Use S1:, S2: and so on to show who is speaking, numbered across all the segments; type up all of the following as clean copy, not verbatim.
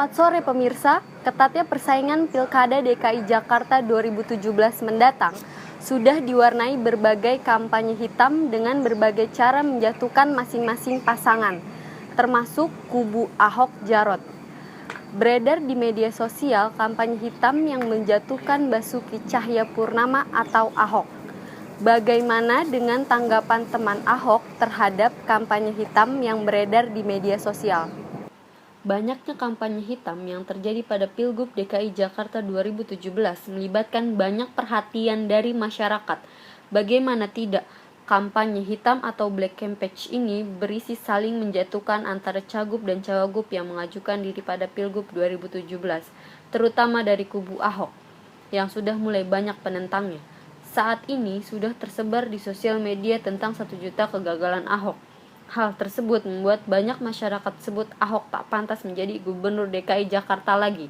S1: Selamat sore pemirsa, ketatnya persaingan Pilkada DKI Jakarta 2017 mendatang sudah diwarnai berbagai kampanye hitam dengan berbagai cara menjatuhkan masing-masing pasangan, termasuk kubu Ahok Jarot. Beredar di media sosial kampanye hitam yang menjatuhkan Basuki Cahayapurnama atau Ahok. Bagaimana dengan tanggapan teman Ahok terhadap kampanye hitam yang beredar di media sosial? Banyaknya kampanye hitam yang terjadi pada Pilgub DKI Jakarta 2017 melibatkan banyak perhatian dari masyarakat. Bagaimana tidak, kampanye hitam atau black campaign ini berisi saling menjatuhkan antara cagup dan cawagup yang mengajukan diri pada Pilgub 2017, terutama dari kubu Ahok, yang sudah mulai banyak penentangnya. Saat ini sudah tersebar di sosial media tentang 1 juta kegagalan Ahok. Hal tersebut membuat banyak masyarakat sebut Ahok tak pantas menjadi gubernur DKI Jakarta lagi.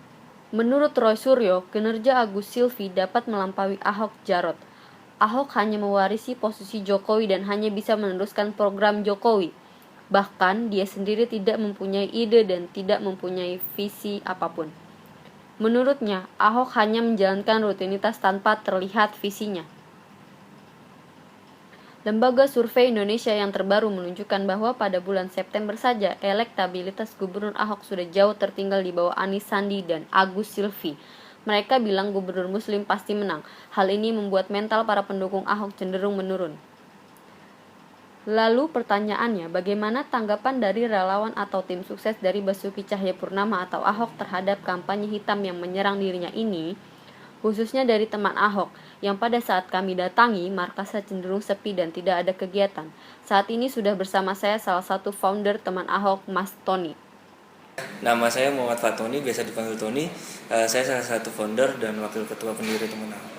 S1: Menurut Roy Suryo, kinerja Agus Silvi dapat melampaui Ahok Jarot. Ahok hanya mewarisi posisi Jokowi dan hanya bisa meneruskan program Jokowi. Bahkan dia sendiri tidak mempunyai ide dan tidak mempunyai visi apapun. Menurutnya, Ahok hanya menjalankan rutinitas tanpa terlihat visinya. Lembaga Survei Indonesia yang terbaru menunjukkan bahwa pada bulan September saja, elektabilitas Gubernur Ahok sudah jauh tertinggal di bawah Anies Sandi dan Agus Silvi. Mereka bilang gubernur Muslim pasti menang. Hal ini membuat mental para pendukung Ahok cenderung menurun. Lalu pertanyaannya, bagaimana tanggapan dari relawan atau tim sukses dari Basuki Cahayapurnama atau Ahok terhadap kampanye hitam yang menyerang dirinya ini? Khususnya dari teman Ahok, yang pada saat kami datangi, markasnya cenderung sepi dan tidak ada kegiatan. Saat ini sudah bersama saya salah satu founder teman Ahok, Mas Tony.
S2: Nama saya Muhammad Fatoni, biasa dipanggil Tony. Saya salah satu founder dan wakil ketua pendiri teman Ahok.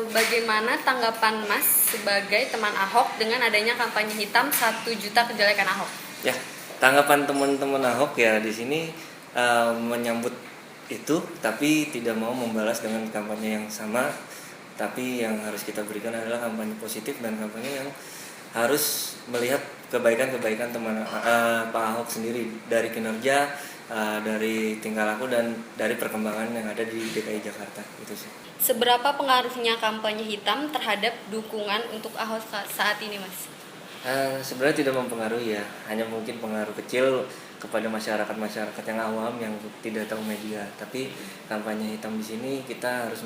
S1: Bagaimana tanggapan Mas sebagai teman Ahok dengan adanya kampanye hitam 1 juta kejelekan Ahok?
S2: Ya, tanggapan teman-teman Ahok ya di sini menyambut itu, tapi tidak mau membalas dengan kampanye yang sama. Tapi yang harus kita berikan adalah kampanye positif dan kampanye yang harus melihat kebaikan-kebaikan teman Pak Ahok sendiri dari kinerja, dari tingkah laku dan dari perkembangan yang ada di DKI Jakarta. Itu sih.
S1: Seberapa pengaruhnya kampanye hitam terhadap dukungan untuk Ahok saat ini, Mas?
S2: Sebenarnya tidak mempengaruhi ya, hanya mungkin pengaruh kecil kepada masyarakat yang awam yang tidak tahu media. Tapi kampanye hitam di sini kita harus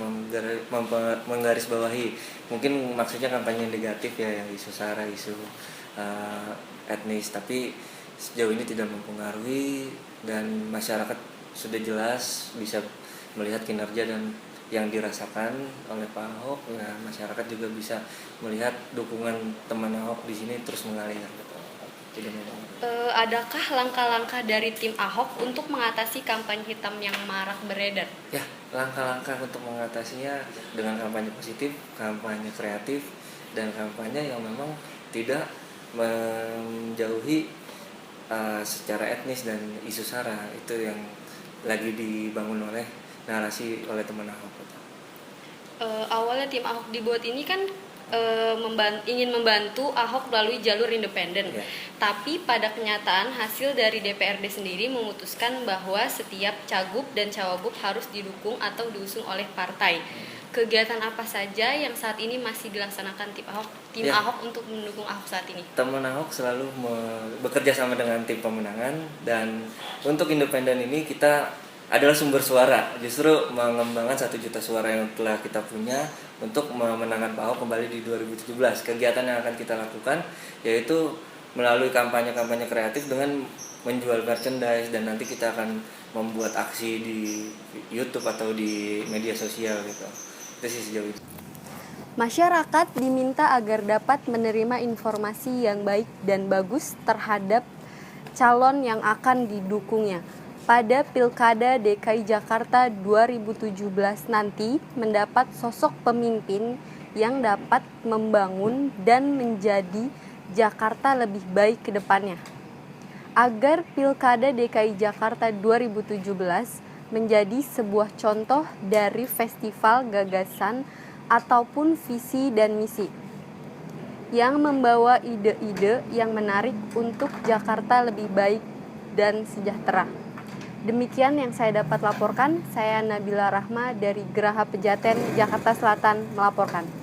S2: menggarisbawahi. Mungkin maksudnya kampanye negatif ya, yang isu sara, isu etnis. Tapi sejauh ini tidak mempengaruhi dan masyarakat sudah jelas bisa melihat kinerja dan yang dirasakan oleh Pak Ahok. Nah, masyarakat juga bisa melihat dukungan teman Ahok di sini terus mengalir.
S1: Adakah langkah-langkah dari tim Ahok untuk mengatasi kampanye hitam yang marak beredar?
S2: Ya, langkah-langkah untuk mengatasinya dengan kampanye positif, kampanye kreatif, dan kampanye yang memang tidak menjauhi secara etnis dan isu sara. Itu yang lagi dibangun oleh narasi oleh teman Ahok.
S1: Awalnya tim Ahok dibuat ini kan ingin membantu Ahok melalui jalur independen.
S2: Ya.
S1: Tapi pada kenyataan hasil dari DPRD sendiri memutuskan bahwa setiap cagup dan cawagup harus didukung atau diusung oleh partai. Kegiatan apa saja yang saat ini masih dilaksanakan tim Ahok untuk mendukung Ahok saat ini?
S2: Teman Ahok selalu bekerja sama dengan tim pemenangan, dan untuk independen ini kita adalah sumber suara, justru mengembangkan 1 juta suara yang telah kita punya untuk memenangkan Pak Ahok kembali di 2017. Kegiatan yang akan kita lakukan yaitu melalui kampanye-kampanye kreatif dengan menjual merchandise, dan nanti kita akan membuat aksi di YouTube atau di media sosial gitu. Itu sih sejauh itu.
S1: Masyarakat diminta agar dapat menerima informasi yang baik dan bagus terhadap calon yang akan didukungnya. Pada Pilkada DKI Jakarta 2017 nanti mendapat sosok pemimpin yang dapat membangun dan menjadi Jakarta lebih baik ke depannya. Agar Pilkada DKI Jakarta 2017 menjadi sebuah contoh dari festival gagasan ataupun visi dan misi yang membawa ide-ide yang menarik untuk Jakarta lebih baik dan sejahtera. Demikian yang saya dapat laporkan. Saya Nabila Rahma dari Geraha Pejaten, Jakarta Selatan melaporkan.